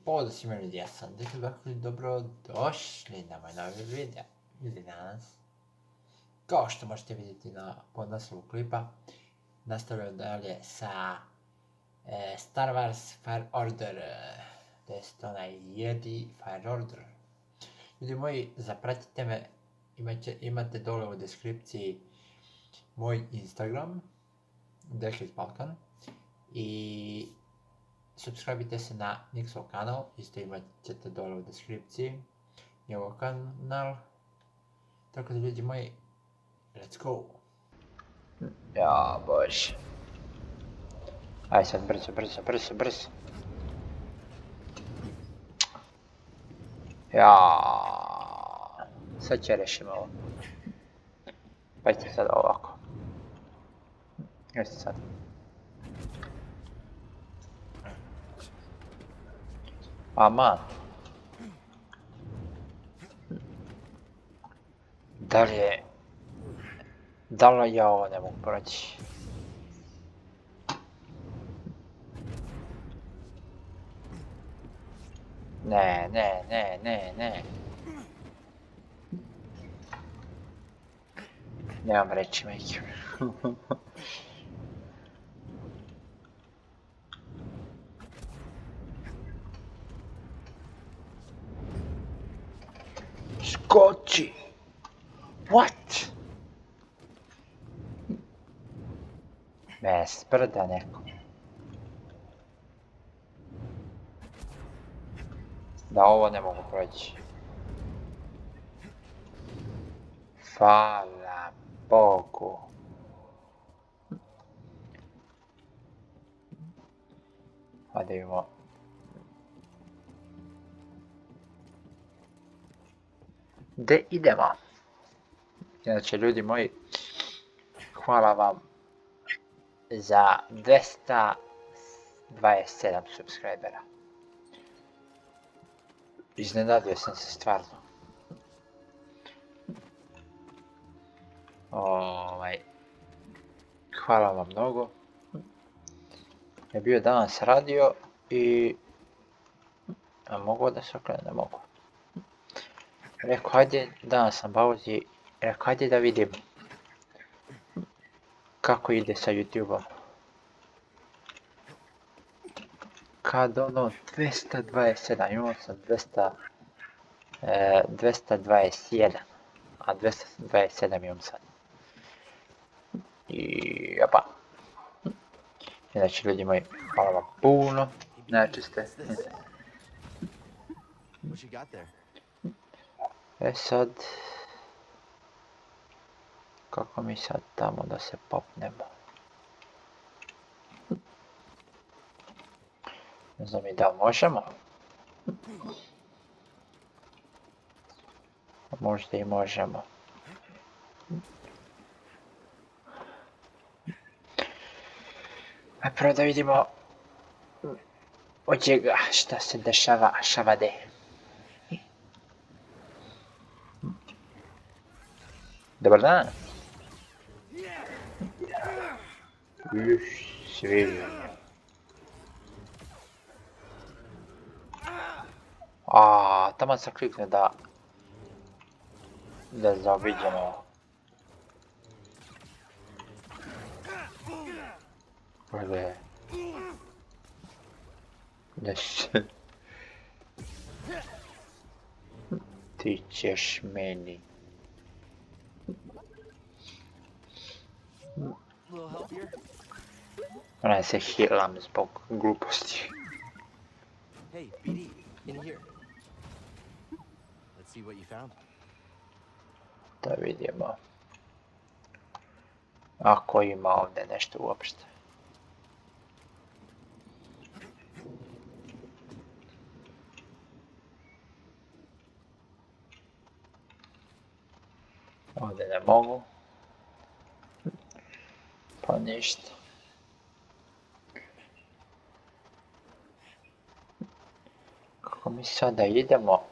pozdrav svima ljudi, ja sam Dekl Bakul i dobrodošli na moj novi video. Ljudi danas, kao što možete vidjeti na podnaslovu klipa, nastavljam dalje sa Star Wars Fire Order, to jest onaj Jedi Fire Order. Ljudi moji, zapratite me, imate dole u deskripciji moj Instagram, Dekl Balkan, i subscribe-ite se na Nixov kanal, isto imat ćete dole u deskripciji njegov kanal. Tako da ljudi moji, let's go! Ja, bože. Aj sad brzo. Ja, sad će rešimo ovo. Pajte sad ovako. Jeste sad. Aman. Da li ja ovo ne mogu proći? Ne. Nemam reći, majke. Skoči! What? Me sprda neko. Da ovo ne mogu proći. Hvala Bogu. Hajde vidimo. Gdje idemo? Znači ljudi moji, hvala vam za 227 subscribera. Iznenadio sam se stvarno. Hvala vam mnogo. Ja bio danas radio i... A mogu da se okrene? Ne mogu. Rekao, hajde, danas sam pauzi, rekao, hajde da vidim kako ide sa YouTube-om. Kad ono 227, imao sam 221, a 227 imam sad. I opa. Znači ljudi moji, hvala vam puno, znači ste. Sad, kako mi sad tamo da se popnemo? Ne znam i da li možemo? Možda i možemo. A prvo da vidimo od čega šta se dešava šavade. Dobar dan. Svi. Tamo sam kliknuo da zaobiđemo. Pogledaj. Ti ćeš meni. Ona se healam zbog gluposti. Hey, BD, in here. Let's see what you found. Da vidimo. Ako ima ovdje nešto uopšte. Ovdje ne mogu. Pa ništa. Kako mi sada idemo?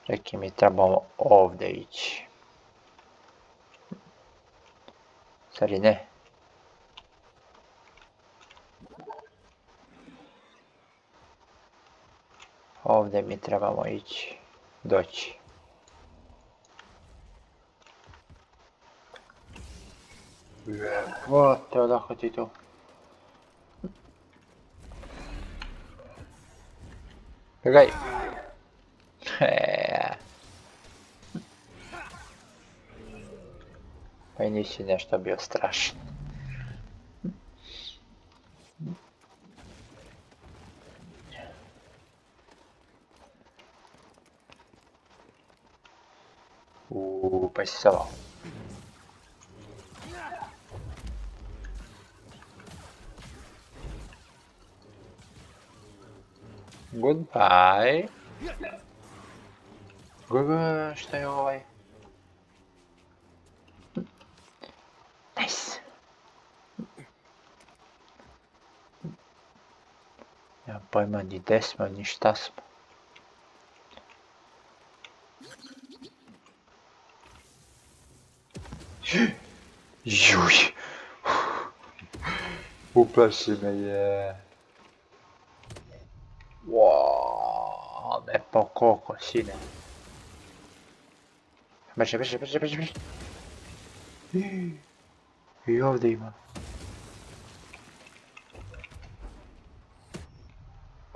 Reki mi trebamo ovdje ići. Stvari ne. Ovdje mi trebamo ići, doći. Jebote, odakle ti to? Gledaj! Pa i nisi nešto bio strašan. Pa si samo. Goodbye. Šta je ovaj? Nice. Nemam pojma ni gdje smo, ni šta smo. Juj. Uplaši me je. Wow, me pokoko, sine. Brže, brže, brže, brže, brže. I ovdje ima.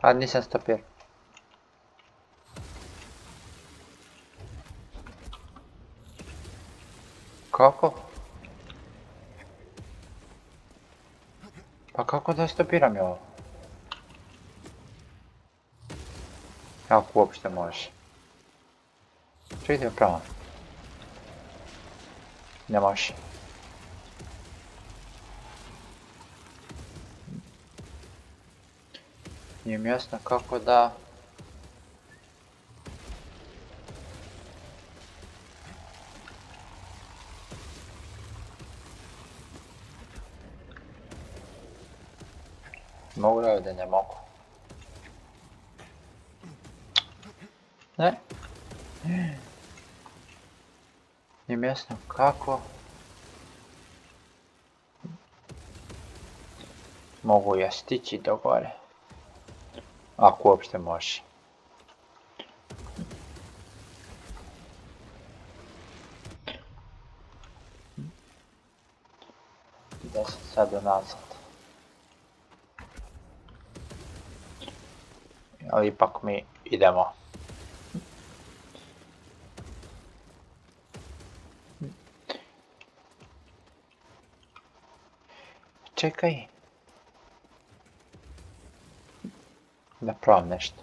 A nisam stopio. Kako? Pa kako da stopiram je ovo? Kako uopšte može? Što ide pravo? Ne može. Nije mi jasno kako da... Mogu da ovdje ne mogu. Ne. Nije mi jasno kako... Mogu ja stići do gore. Ako uopšte može. Ide se sad nazad. Ali ipak mi idemo. Čekaj. Da probam nešto.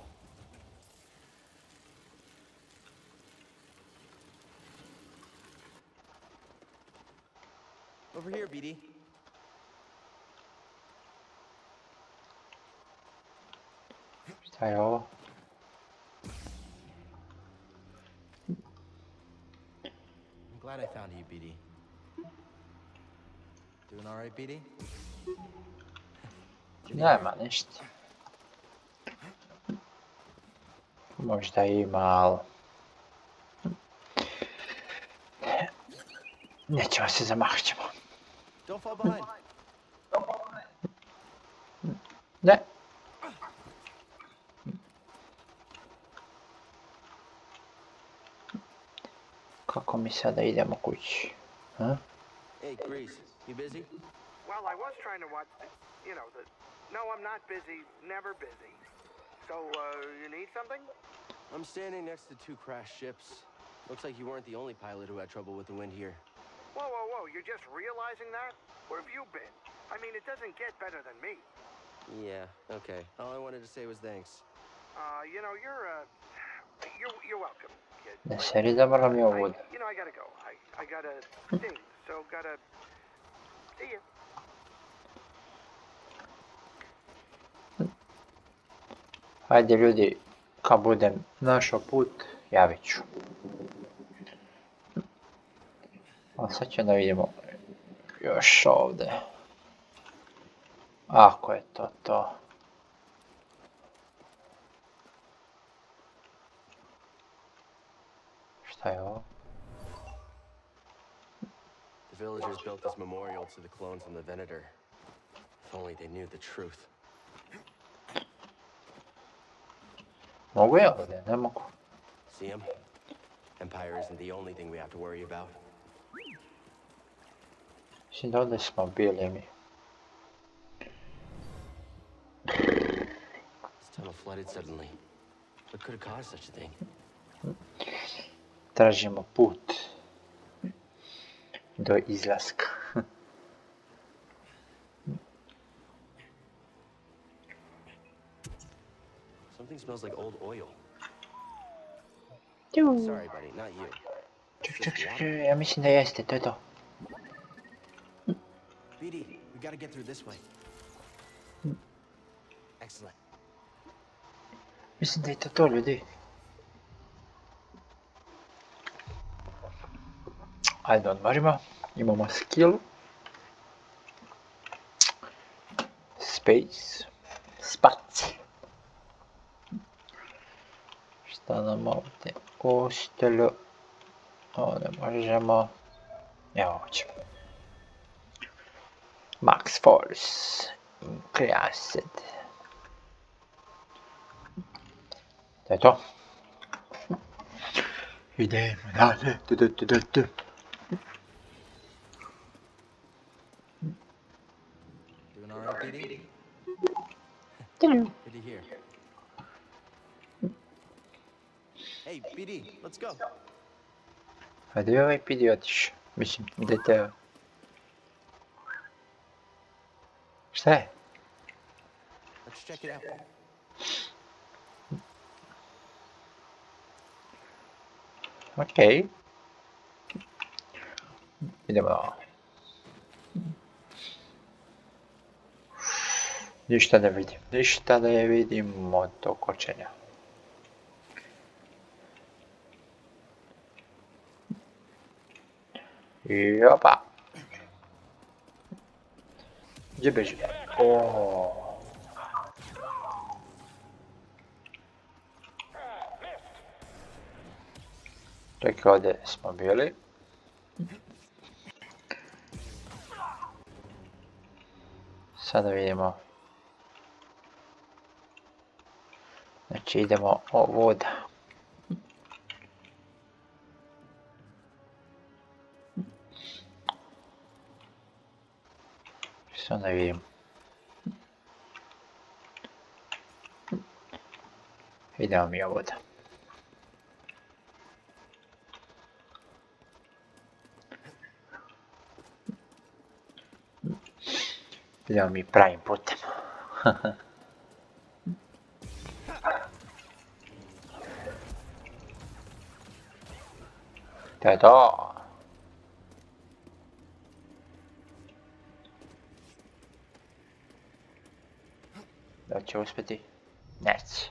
Over here, BD. Šta je ovo? I'm glad I found you, BD. Doing all right, BD? Nema ništa. Možda ima, ali... Nećemo se, zamahit ćemo. Don't fall behind. Ne. Kako mi sada idemo kući? Huh? Hey, Grease, you busy? Well, I was trying to watch the, you know, the... No, I'm not busy. Never busy. So, you need something? I'm standing next to two crashed ships. Looks like you weren't the only pilot who had trouble with the wind here. Whoa, whoa, whoa. You're just realizing that? Where have you been? I mean, it doesn't get better than me. Yeah, okay. All I wanted to say was thanks. You know, you're welcome, kid. Ne seri da moram ja ovdje. You know, I gotta go. I got a thing, so gotta... See ya. Ajde ljudi, kad budem našao put, javit ću. A sad ćemo da vidimo još ovdje. Ako je to to. Šta je ovo? The villagers built this memorial to the clones on the Venator. If only they knew the truth. Mogu ja ovdje? Ne mogu. See him? Empire isn't the only thing we have to worry about. Mislim da ovdje smo bili mi. This tunnel flooded suddenly. What could have caused such a thing? Tražimo put do izlaska. Something smells like old oil. Ću. Sorry, buddy, not you. Ček, ja mislim da jeste, to je to. BD, we gotta get through this way. Excellent. Mislim da je to ljudi. Ajde odmarimo, imamo skill. Space. Spac. Šta nam ovdje ostalo? Ovdje možemo. Evo ćemo. Max Force. Increased. To je to. Idemo dalje. Doing all right, BD? Good to hear. Hey, BD, let's go. A gdje je ovaj pidi otišao? Mislim, gdje te... Šta je? Let's check it out. Okej. Idemo. Ništa ne vidim od tog kočenja. I opa. Gdje beži? Oooo. Čekaj, ovdje smo bili. Sada vidimo. Znači idemo ovuda. Sada vidim. Idemo mi ovuda. Idemo mi pravim putem. To je to. Da će uspjeti? Neće.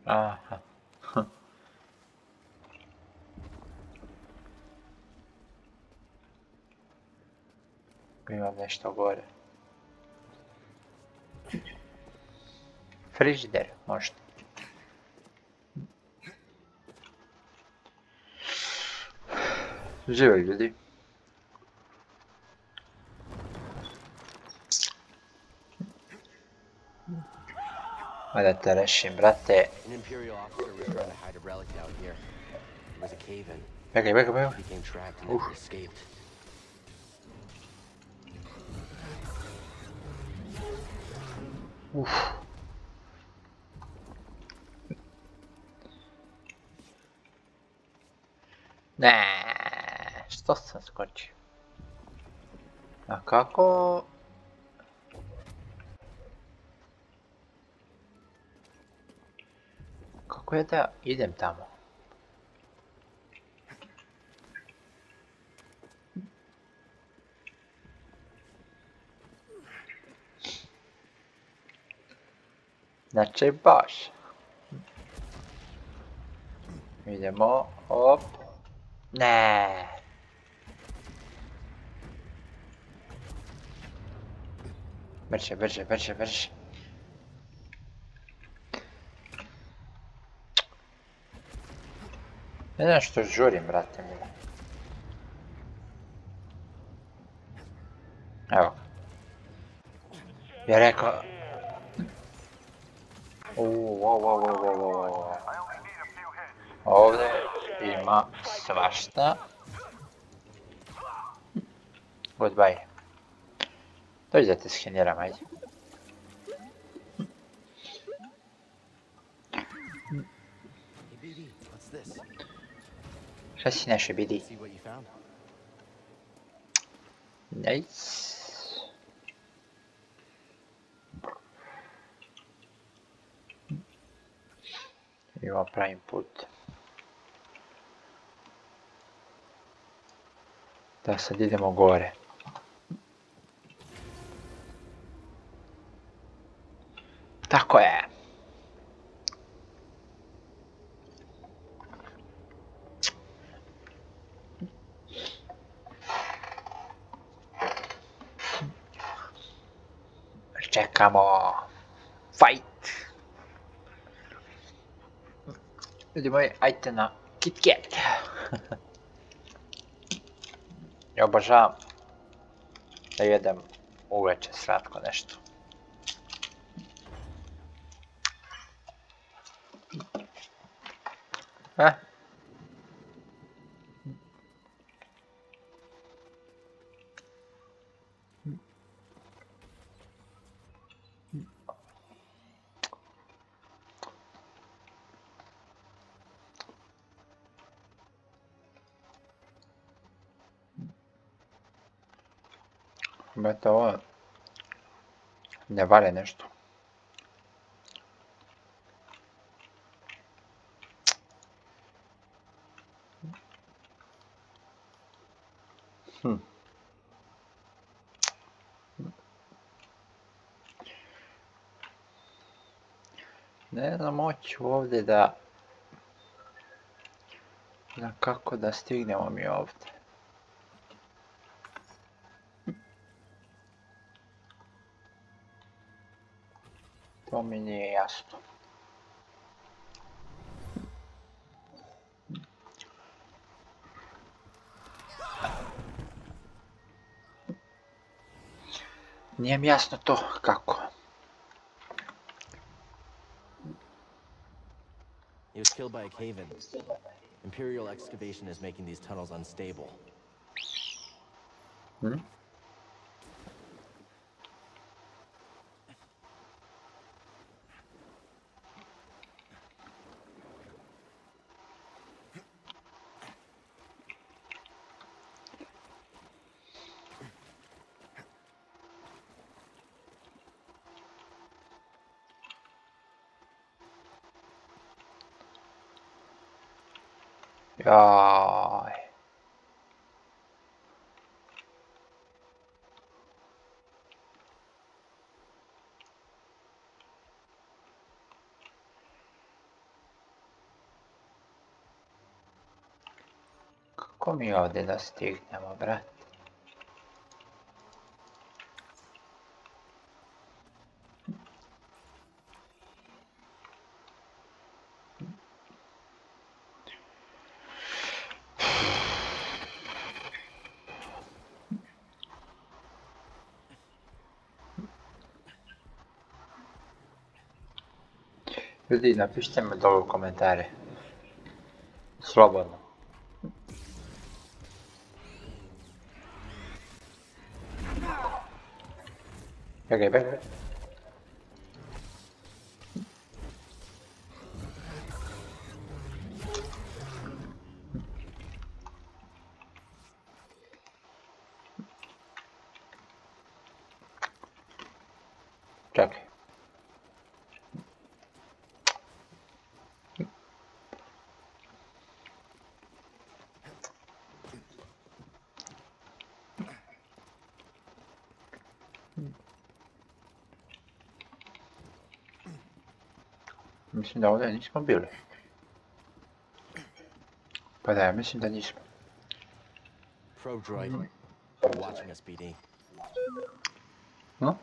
Aha. Imam nešto gore. Frižider, možda. Živo ljudi. Da te rešim, brate. An Imperial officer was trying to hide a relic down here. It was a cave-in. Bekaj. He became trapped and never escaped. Uf. Ne, što sam skočio? A kako? Kako je da idem tamo? Znači baš. Idemo, hop. Ne. Brže. Ne znam što žurim, brate mila. Evo. je rekao... Ovdje ima svašta. Goodbye. Dođi da te skeniram, ajde. Hey, BD, what's this? Šta si naše BD? See what you found? Nice. Ima pravim put. Da, sad idemo gore. Tako je. Čekamo. Fight. Ljudi moji, ajte na Kit Kat. Ja obožavam da jedem uveče slatko nešto. Brate, ovo ne vale nešto. Ne znam, hoću ovdje da kako da stignemo mi ovdje. To mi nije jasno. Nije mi jasno to kako. He was killed by a cave-in. Imperial excavation is making these tunnels unstable. Jaj. Kako mi ovdje da stignemo, brat? Ljudi, napišite mi dole u komentare. Slobodno. Begaj, begaj. Čekaj. Mislim da ovdje nismo bili. Pa da, ja mislim da nismo. Probe droid, you're watching us, BD. No?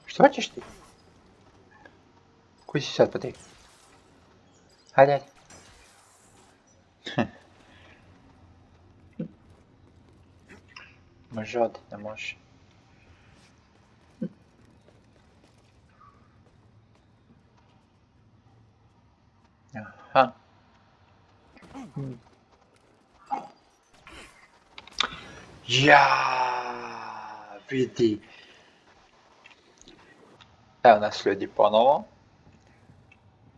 Što hoćeš ti? Koji si sad pa ti? Hajde, hajde. Može ovdje, ne može. Ja, vidi. Evo nas ljudi ponovo.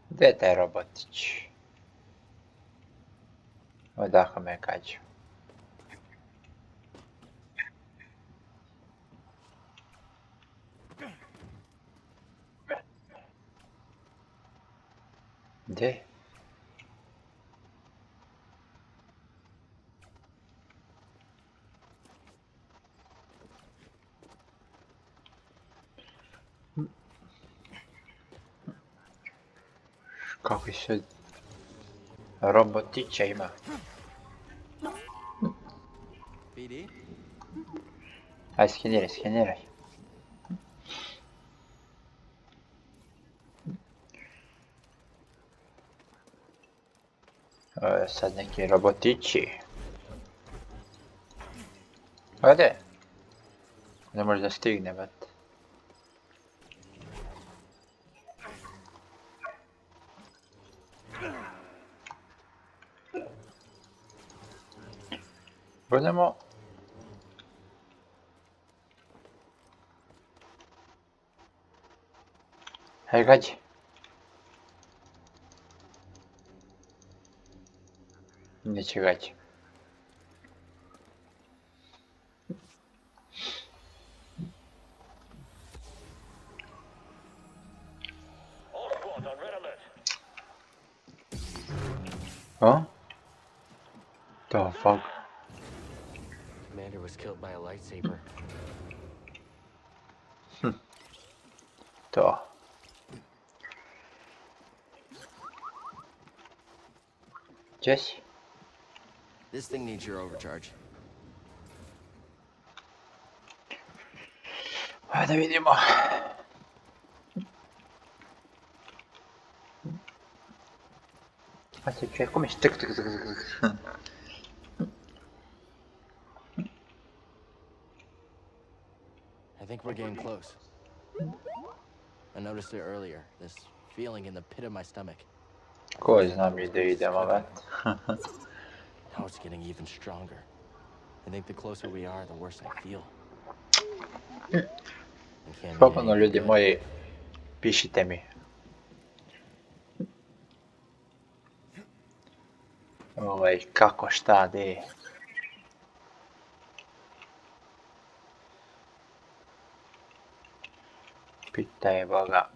Gdje je taj robotić? Odakle me kađu? Gdje? Kakvi se robotića ima? BD? Aj, skeniraj, skeniraj. Ovo je sad neki robotići. Ode? Ne može da stigne, bat. Budemo... Hej, gađi. Neće gađi. Huh? The fuck? Commander was killed by a lightsaber. To. Jesse? This thing needs your overcharge. Ajde vidimo. Ajde čekaj, kom je štrk. I think we're getting close. I noticed it earlier, this feeling in the pit of my stomach. Ko znam gdje idemo, vet? Now it's getting even stronger. I think the closer we are, the worse I feel. It can't mean Slobodno anything ljudi good. moji, pišite mi. Kako, šta, gdje? Pitaj Boga.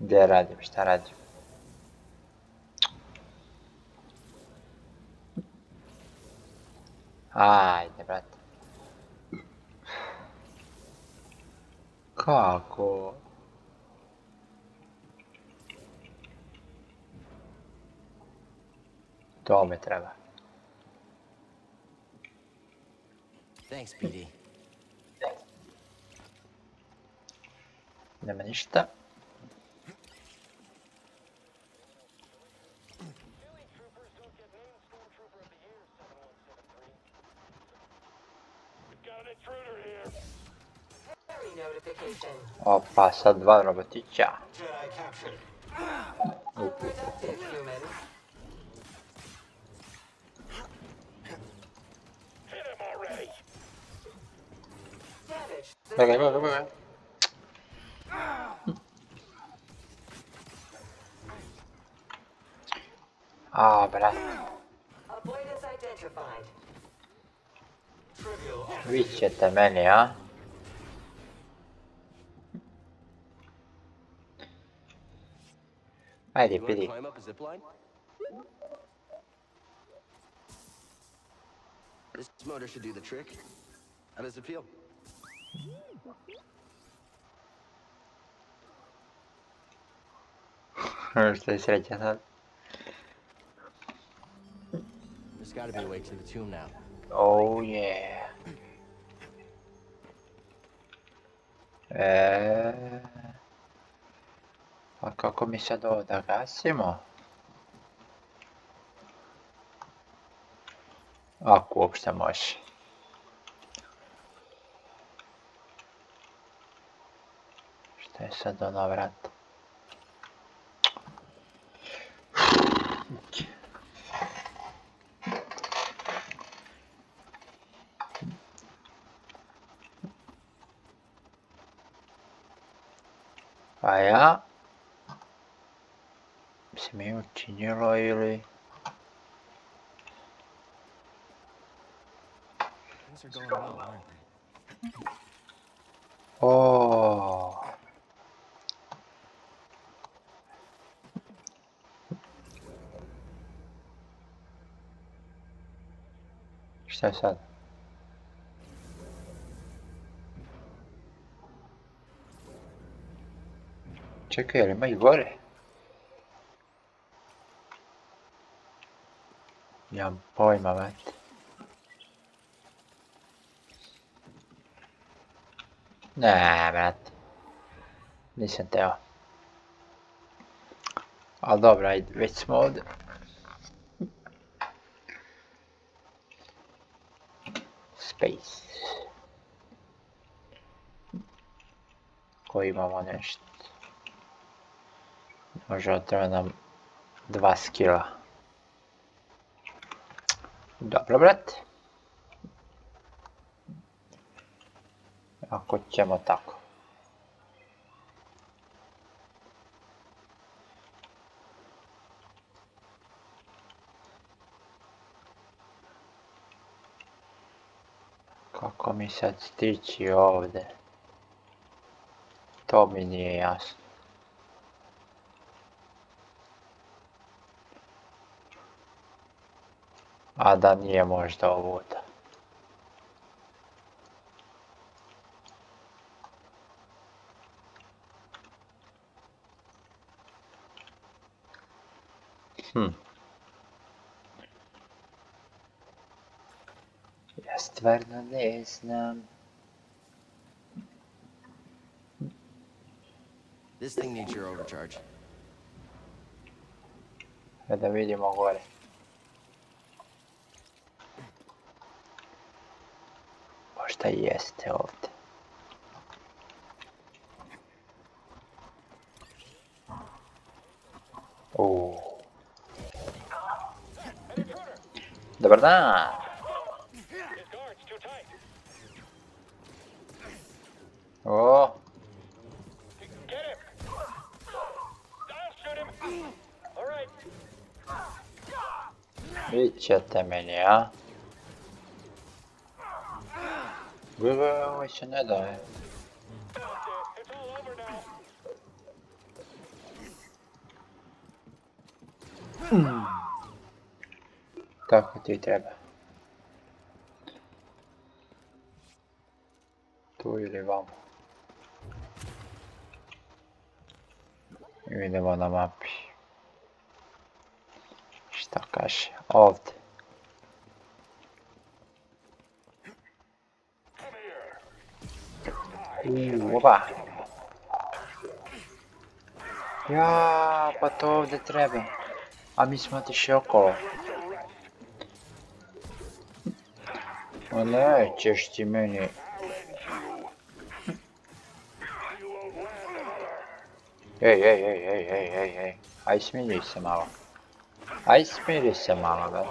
Gdje radim, šta radim? Ajde, brate. Kako? To me treba. Thanks, BD. Nema ništa. Opa, sad dva robotića. Begaj. A, brat. Vi ćete meni, a? Ajde, You want to pidi. climb up a zip line? This motor should do the trick. How does it feel? Što je sreća sad? There's got to be a way to the tomb now. Oh yeah. A kako mi sad ovo da gasimo? Ako uopšte može. Šta je sad ono vrat? jaja. Se mi učinilo ili... Things are going well, aren't they? O. Šta je sad? Čekaj, jel ima i gore? Nemam pojma, već. Ne, brate. Nisam teo. Ali dobro, ajde, već smo ovdje. Space. Koji imamo nešto. Možda treba nam 2 skilla. Dobro, brate. Ako ćemo tako. Kako mi sad stići ovdje? To mi nije jasno. A da nije možda ovuda. Ja stvarno ne znam. This thing needs your overcharge. Da vidimo gore. Možda jeste ovdje. Dobar dan! O! Vi ćete meni, a? Ovo se ne daje. Tako ti treba. Tu ili vamo. Idemo na mapi. Šta kaže? Ovdje. Opa. Ja, pa to ovdje treba. A mi smo otišli okolo. O nećeš ti meni. Ej. Aj smiri se malo. Aj smiri se malo, brate.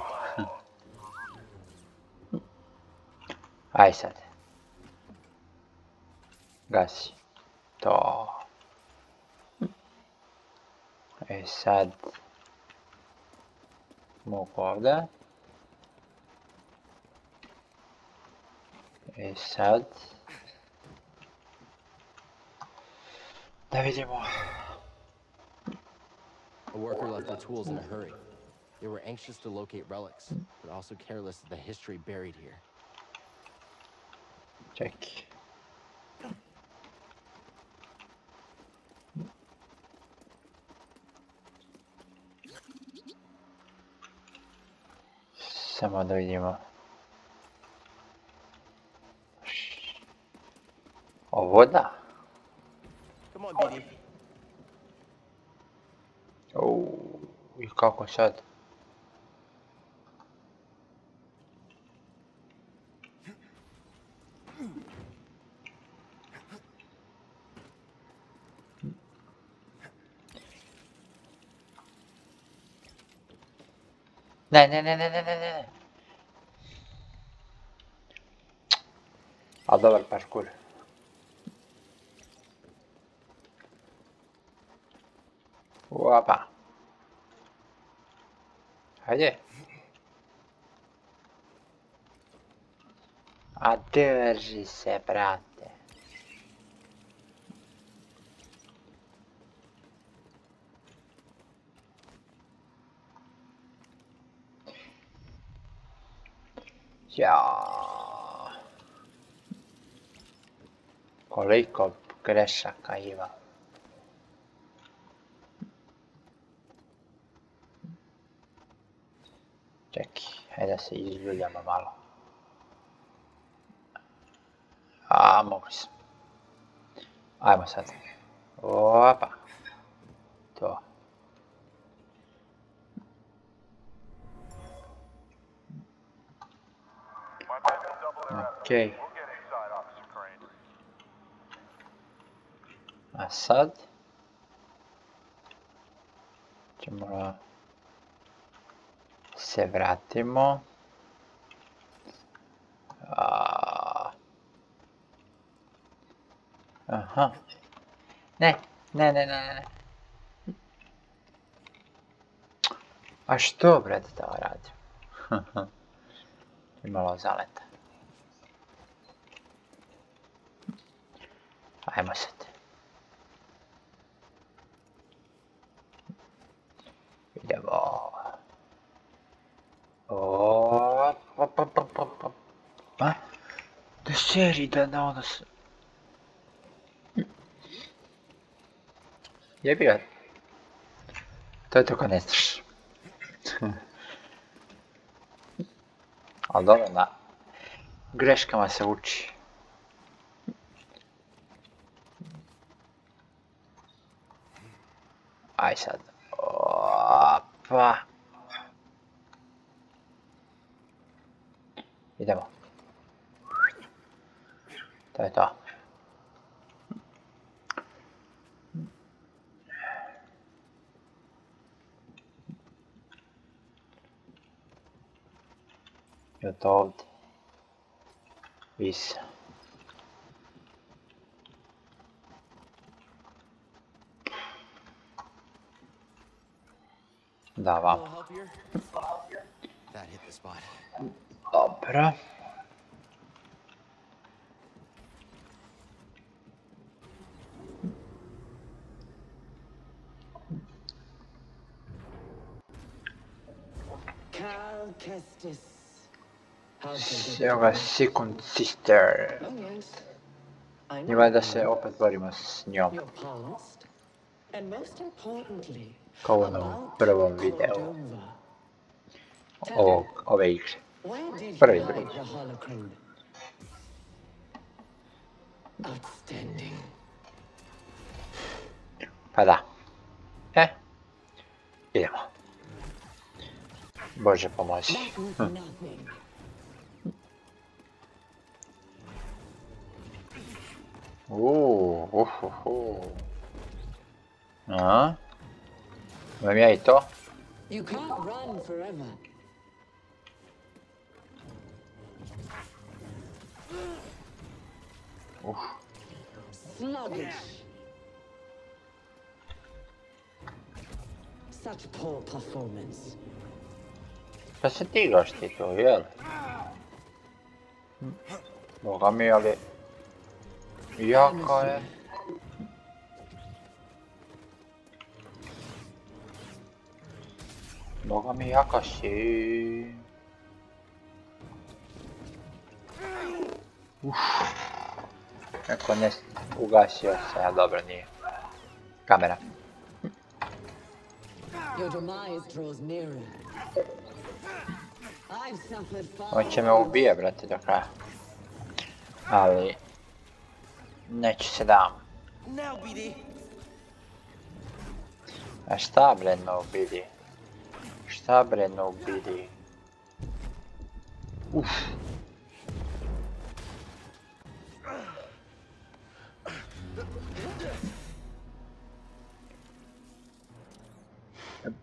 Aj sad. Gasi. To. E sad. Mogu ovdje. E sad. Da vidimo. A worker left their tools in a hurry. They were anxious to locate relics, but also careless of the history buried here. Čekaj. Samo da vidimo. Ovo da. Come on, BD. I kako sad? Ne. A dobar parkour. Opa. Hajde. A drži se, brate. Ja. Koliko grešaka ima. Čekaj, hajde da se izljuljamo malo. A, mogli smo. Ajmo sad. Opa. To. Okej. A sad ćemo se vratimo. Aha. Ne. A što, brate, to radim? Imalo zaleta. Ajmo sad. Idemo. A? Da seri da na ono se... Jebi ga. To je tako ne znaš. Ali dobro, na greškama se uči. Aj sad. Opa. Idemo. To je to. I to ovdje. Visi. Da, vam. Dobro. Cal Kestis. Evo ga, Second Sister. I valjda se opet borimo s njom. Kao u onom prvom videu. Ove igre. Prvi, drugi. Pa da. Idemo. Bože pomozi. A? Imam ja I to? You can't run forever. Sluggish. Such poor performance. Pa se ti igraš ti to, jel? Boga mi, ali... Jaka je. Boga mi, jaka si. Neko ne ugasio se, a dobro nije. Kamera. On će me ubije, brate, do kraja. Ali... Neću se dam. A šta bre no ubidi? Šta bre no ubidi? Uff.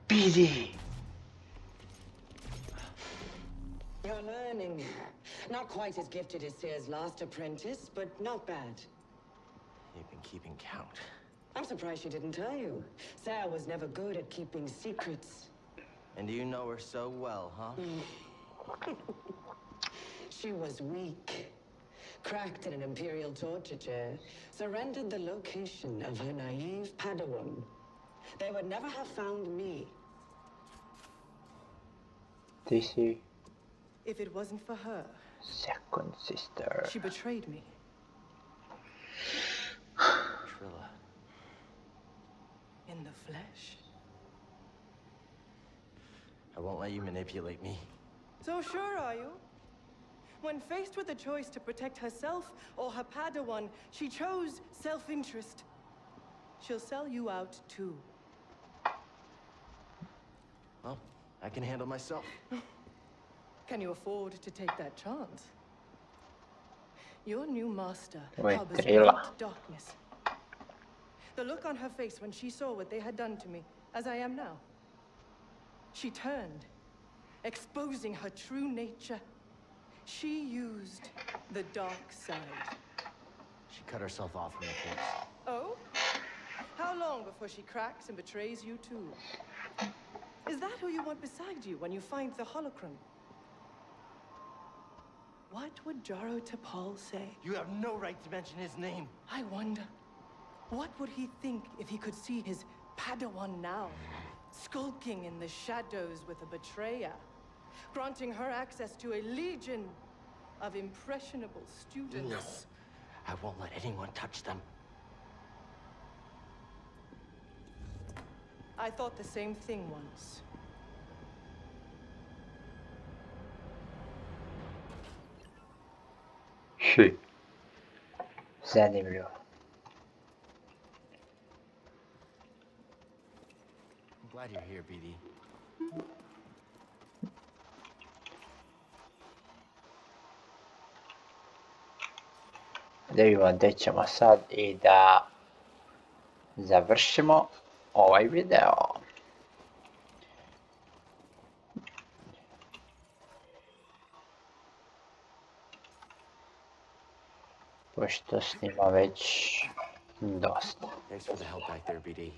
Bidi! You're learning. Not quite as gifted as Seer's last apprentice, but not bad. You've been keeping count. I'm surprised she didn't tell you. Sarah was never good at keeping secrets. And you know her so well, huh? She was weak. Cracked in an Imperial torture chair. Surrendered the location of her naive Padawan. They would never have found me. This is If it wasn't for her, second sister. she betrayed me. Trilla. In the flesh. I won't let you manipulate me. So sure are you? When faced with a choice to protect herself or her Padawan, she chose self-interest. She'll sell you out too. Well, I can handle myself. Can you afford to take that chance? Your new master Wait, harbors Trilla. great darkness. The look on her face when she saw what they had done to me, as I am now. She turned, exposing her true nature. She used the dark side. She cut herself off from the Force. Oh? How long before she cracks and betrays you too? Is that who you want beside you when you find the holocron? What would Jaro Tapal say? You have no right to mention his name. I wonder, what would he think if he could see his Padawan now, skulking in the shadows with a betrayer, granting her access to a legion of impressionable students? No. I won't let anyone touch them. I thought the same thing once. Sì. Zanimljivo. I'm glad you're here, BD. Da vidimo gdje ćemo sad i da završimo ovaj video. Pošto snima već dosta. Thanks for the help back there, BD.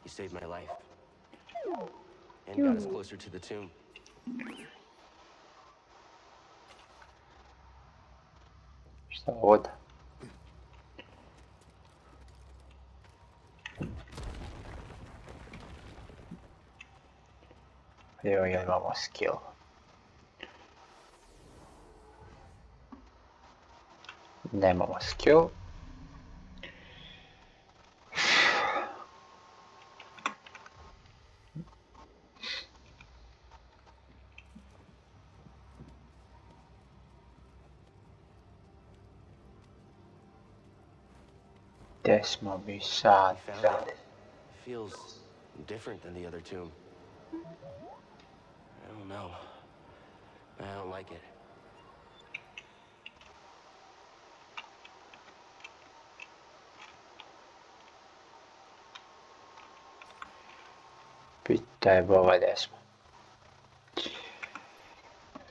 You saved my life. And got us closer to the tomb. Šta ovdje? Evo imamo skill. Nemamo skill. Gdje smo mi sad? I found it. Feels different than the other tomb. I don't know. I don't like it. Pitaj Boga gdje smo.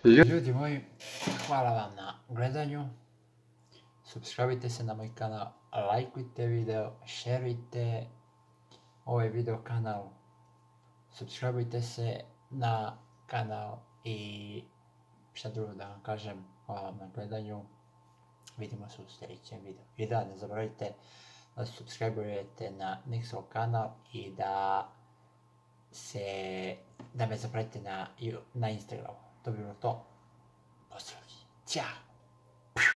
Ljudi moji, hvala vam na gledanju. Subscribite se na moj kanal, lajkujte video, šerujte ovaj video kanal. Subscribite se na kanal i šta drugo da vam kažem, hvala vam na gledanju. Vidimo se u sljedećem videu. I da, ne zaboravite da subscribe-ujete na Nixov kanal i da me zapratite na Instagramu. To bi bilo to. Pozdrav. Ćao!